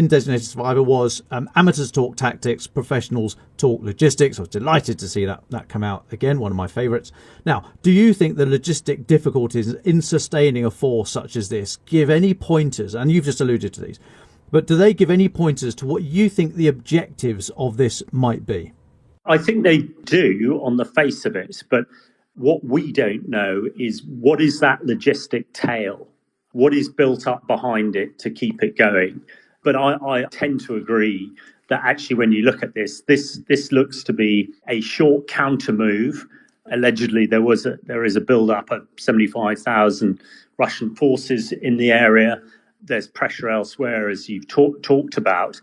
Designated Survivor was amateurs talk tactics, professionals talk logistics. I was delighted to see that come out again. One of my favourites. Now, do you think the logistic difficulties in sustaining a force such as this give any pointers? And you've just alluded to these. But do they give any pointers to what you think the objectives of this might be? I think they do on the face of it. But what we don't know is, what is that logistic tail? What is built up behind it to keep it going? But I tend to agree that actually when you look at this looks to be a short counter move. Allegedly, there is a build-up of 75,000 Russian forces in the area. There's pressure elsewhere, as you've talked about.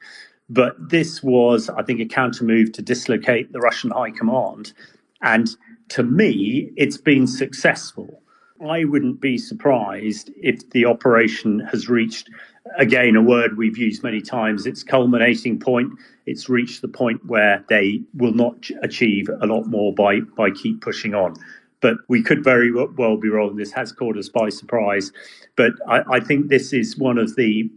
But this was, I think, a counter move to dislocate the Russian high command. And to me, it's been successful. I wouldn't be surprised if the operation has reached, again, a word we've used many times, its culminating point. It's reached the point where they will not achieve a lot more by keep pushing on. But we could very well be wrong. This has caught us by surprise. But I think this is one of the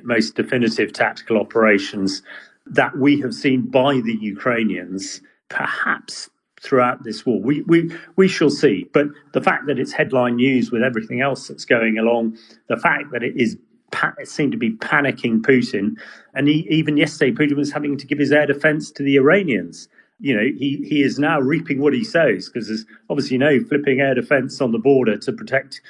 most definitive tactical operations that we have seen by the Ukrainians, perhaps throughout this war. We shall see. But the fact that it's headline news with everything else that's going along, the fact that it seemed to be panicking Putin, and even yesterday Putin was having to give his air defense to the Iranians. He is now reaping what he sows, because there's obviously no flipping air defense on the border to protect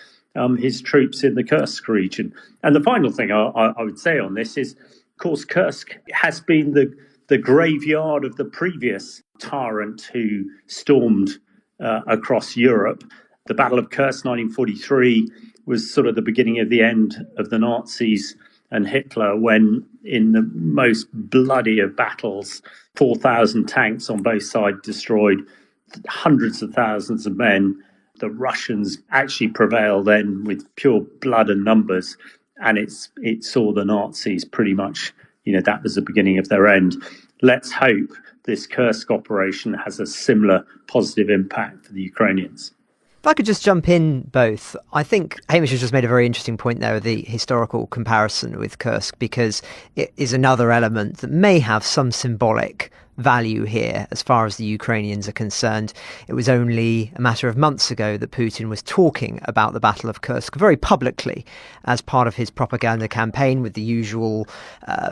his troops in the Kursk region. And the final thing I would say on this is, of course, Kursk has been the graveyard of the previous tyrant who stormed across Europe. The Battle of Kursk, 1943, was sort of the beginning of the end of the Nazis' and Hitler, when in the most bloody of battles, 4,000 tanks on both sides destroyed hundreds of thousands of men. The Russians actually prevail then with pure blood and numbers, and it saw the Nazis pretty much, that was the beginning of their end. Let's hope this Kursk operation has a similar positive impact for the Ukrainians. If I could just jump in both, I think Hamish has just made a very interesting point there, the historical comparison with Kursk, because it is another element that may have some symbolic value here as far as the Ukrainians are concerned. It was only a matter of months ago that Putin was talking about the Battle of Kursk very publicly as part of his propaganda campaign, with the usual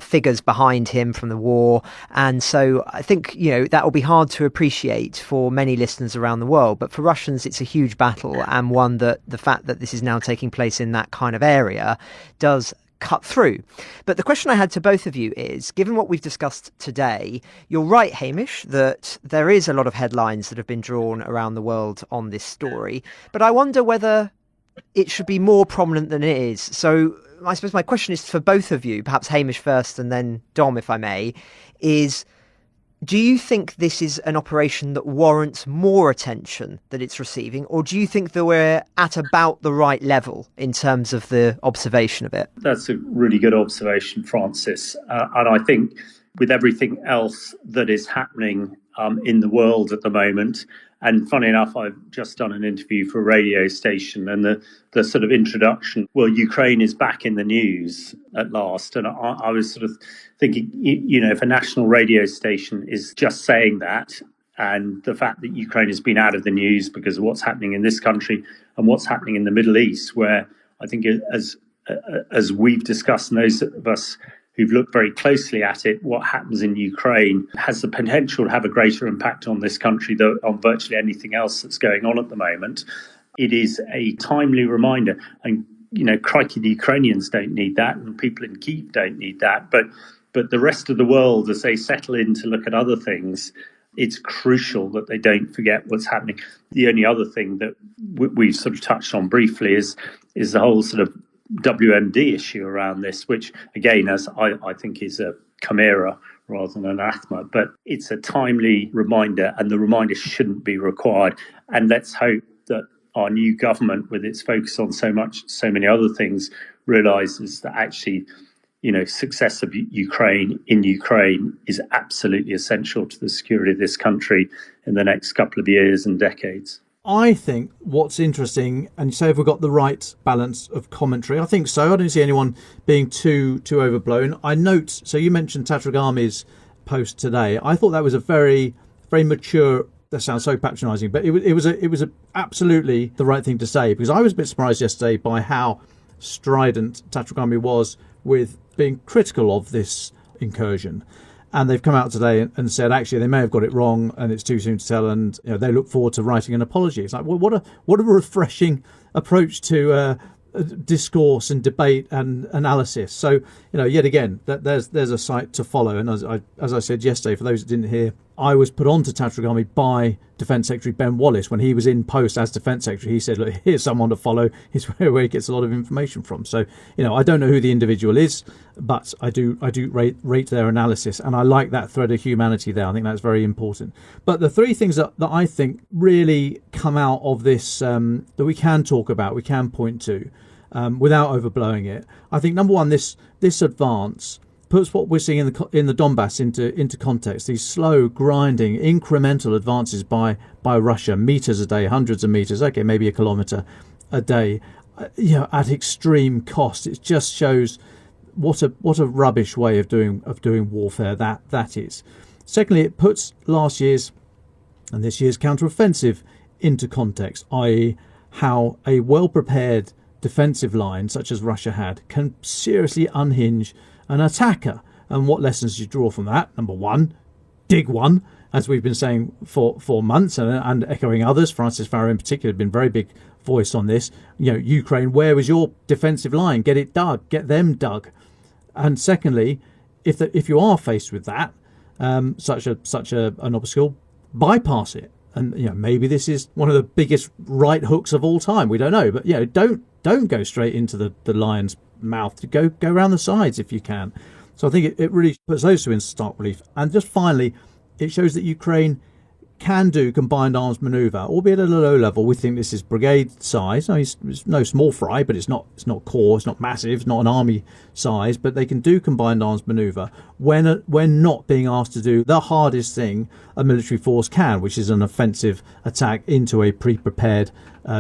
figures behind him from the war. And so I think, that will be hard to appreciate for many listeners around the world. But for Russians, it's a huge battle, and one that the fact that this is now taking place in that kind of area does cut through. But the question I had to both of you is, given what we've discussed today, you're right, Hamish, that there is a lot of headlines that have been drawn around the world on this story, but I wonder whether it should be more prominent than it is. So I suppose my question is for both of you, perhaps Hamish first and then Dom, if I may, is, do you think this is an operation that warrants more attention that it's receiving, or do you think that we're at about the right level in terms of the observation of it? That's a really good observation, Francis. And I think with everything else that is happening in the world at the moment, and funny enough, I've just done an interview for a radio station, and the sort of introduction, well, Ukraine is back in the news at last. And I was sort of thinking, if a national radio station is just saying that, and the fact that Ukraine has been out of the news because of what's happening in this country and what's happening in the Middle East, where I think as we've discussed, and those of us who've looked very closely at it, what happens in Ukraine has the potential to have a greater impact on this country than on virtually anything else that's going on at the moment. It is a timely reminder. And, crikey, the Ukrainians don't need that, and people in Kyiv don't need that. But the rest of the world, as they settle in to look at other things, it's crucial that they don't forget what's happening. The only other thing that we've sort of touched on briefly is the whole sort of WMD issue around this, which again, as I think is a chimera rather than an anathema, but it's a timely reminder, and the reminder shouldn't be required. And let's hope that our new government, with its focus on so many other things, realizes that actually, success of Ukraine is absolutely essential to the security of this country in the next couple of years and decades. I think what's interesting, and you say, have we got the right balance of commentary? I think so. I don't see anyone being too overblown. I note, so you mentioned Tatragami's post today. I thought that was a very, very mature. That sounds so patronising, but it was absolutely the right thing to say, because I was a bit surprised yesterday by how strident Tatragami was with being critical of this incursion. And they've come out today and said, actually, they may have got it wrong and it's too soon to tell. And they look forward to writing an apology. It's like, well, what a refreshing approach to discourse and debate and analysis. So, yet again, there's a site to follow. And as I said yesterday, for those that didn't hear, I was put on to Tatragami by Defence Secretary Ben Wallace when he was in post as Defence Secretary. He said, look, here's someone to follow. Here's where he gets a lot of information from. So, I don't know who the individual is, but I do rate their analysis. And I like that thread of humanity there. I think that's very important. But the three things that I think really come out of this that we can talk about, we can point to, without overblowing it. I think, number one, this advance puts what we're seeing in the Donbass into context. These slow, grinding, incremental advances by Russia, meters a day, hundreds of meters, okay, maybe a kilometre a day, at extreme cost. It just shows what a rubbish way of doing warfare that is. Secondly, it puts last year's and this year's counteroffensive into context, i.e., how a well-prepared defensive line such as Russia had can seriously unhinge an attacker. And what lessons do you draw from that? Number one, dig one, as we've been saying for months, and echoing others. Francis Farrow in particular had been very big voice on this. Ukraine, where was your defensive line? Get it dug. Get them dug. And secondly, if you are faced with that, such an obstacle, bypass it. And maybe this is one of the biggest right hooks of all time. We don't know, but don't go straight into the lion's mouth to go around the sides if you can. So I think it really puts those two in stark relief. And just finally, it shows that Ukraine can do combined arms manoeuvre, albeit at a low level. We think this is brigade size. No, it's no small fry, but it's not core, it's not massive, it's not an army size, but they can do combined arms manoeuvre when not being asked to do the hardest thing a military force can, which is an offensive attack into a pre-prepared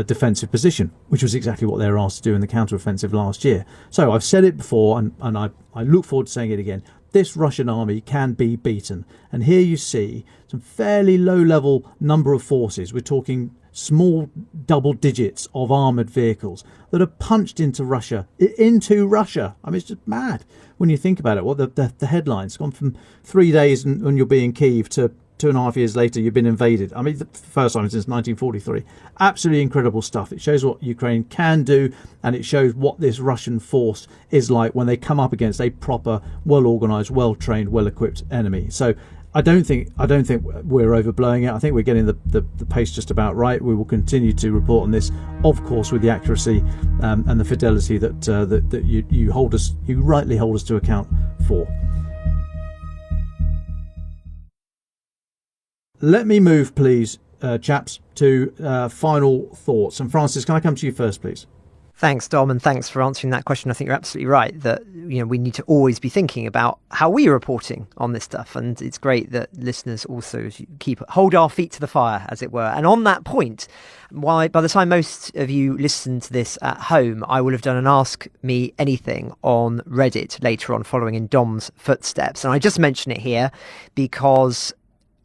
defensive position, which was exactly what they were asked to do in the counter-offensive last year. So I've said it before, and I look forward to saying it again. This Russian army can be beaten. And here you see some fairly low-level number of forces. We're talking small double digits of armoured vehicles that are punched into Russia. I mean, it's just mad when you think about it. What the headlines gone from 3 days when you'll be in Kyiv to 2.5 years later you've been invaded. I mean, the first time since 1943. Absolutely incredible stuff. It shows what Ukraine can do, and it shows what this Russian force is like when they come up against a proper, well-organised, well-trained, well-equipped enemy. So I don't think we're overblowing it. I think we're getting the pace just about right. We will continue to report on this, of course, with the accuracy and the fidelity that you rightly hold us to account for. Let me move, please, chaps, to final thoughts. And Francis, can I come to you first, please? Thanks, Dom, and thanks for answering that question. I think you're absolutely right that we need to always be thinking about how we are reporting on this stuff, and it's great that listeners also hold our feet to the fire, as it were. And on that point, by the time most of you listen to this at home, I will have done an Ask Me Anything on Reddit later on, following in Dom's footsteps. And I just mention it here because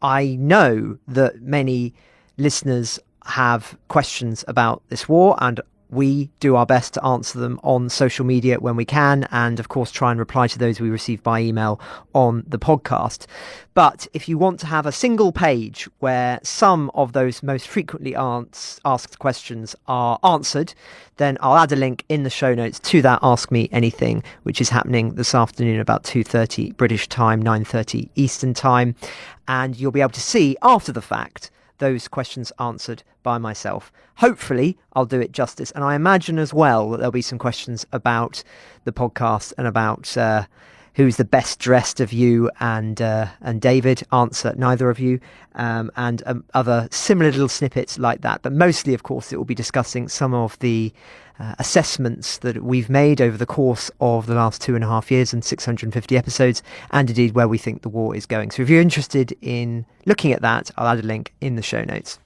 I know that many listeners have questions about this war, and we do our best to answer them on social media when we can, and of course try and reply to those we receive by email on the podcast. But if you want to have a single page where some of those most frequently asked questions are answered, then I'll add a link in the show notes to that Ask Me Anything, which is happening this afternoon about 2:30 British time, 9:30 Eastern time. And you'll be able to see after the fact those questions answered by myself. Hopefully, I'll do it justice. And I imagine as well that there'll be some questions about the podcast and about who's the best dressed of you and David. Answer neither of you, and other similar little snippets like that. But mostly, of course, it will be discussing some of the assessments that we've made over the course of the last 2.5 years and 650 episodes, and indeed where we think the war is going. So if you're interested in looking at that, I'll add a link in the show notes.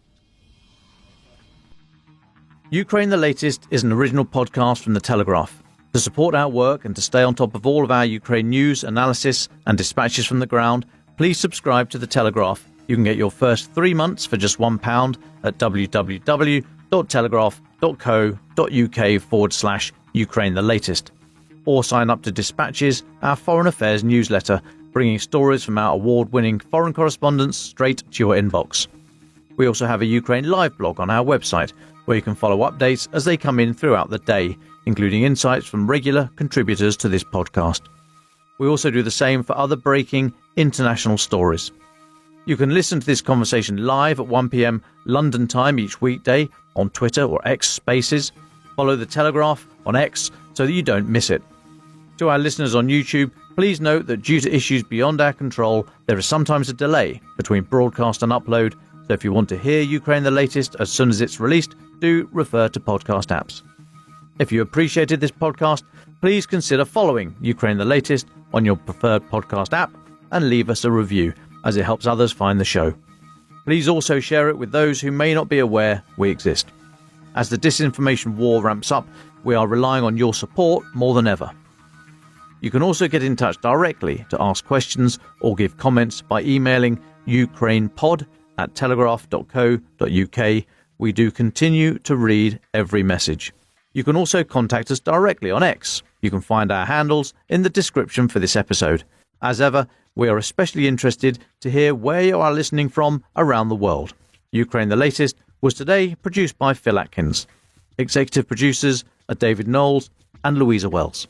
Ukraine the Latest is an original podcast from The Telegraph. To support our work and to stay on top of all of our Ukraine news, analysis and dispatches from the ground, please subscribe to The Telegraph. You can get your first 3 months for just £1 at www.telegraph.co.uk/Ukraine the Latest. Or sign up to Dispatches, our foreign affairs newsletter, bringing stories from our award-winning foreign correspondents straight to your inbox. We also have a Ukraine Live blog on our website, where you can follow updates as they come in throughout the day, including insights from regular contributors to this podcast. We also do the same for other breaking international stories. You can listen to this conversation live at 1 p.m. London time each weekday on Twitter or X Spaces. Follow The Telegraph on X so that you don't miss it. To our listeners on YouTube, please note that due to issues beyond our control, there is sometimes a delay between broadcast and upload, so if you want to hear Ukraine the Latest as soon as it's released, do refer to podcast apps. If you appreciated this podcast, please consider following Ukraine the Latest on your preferred podcast app and leave us a review, as it helps others find the show. Please also share it with those who may not be aware we exist. As the disinformation war ramps up, we are relying on your support more than ever. You can also get in touch directly to ask questions or give comments by emailing ukrainepod@telegraph.co.uk. We do continue to read every message. You can also contact us directly on X. You can find our handles in the description for this episode. As ever, we are especially interested to hear where you are listening from around the world. Ukraine the Latest was today produced by Phil Atkins. Executive producers are David Nicholls and Louisa Wells.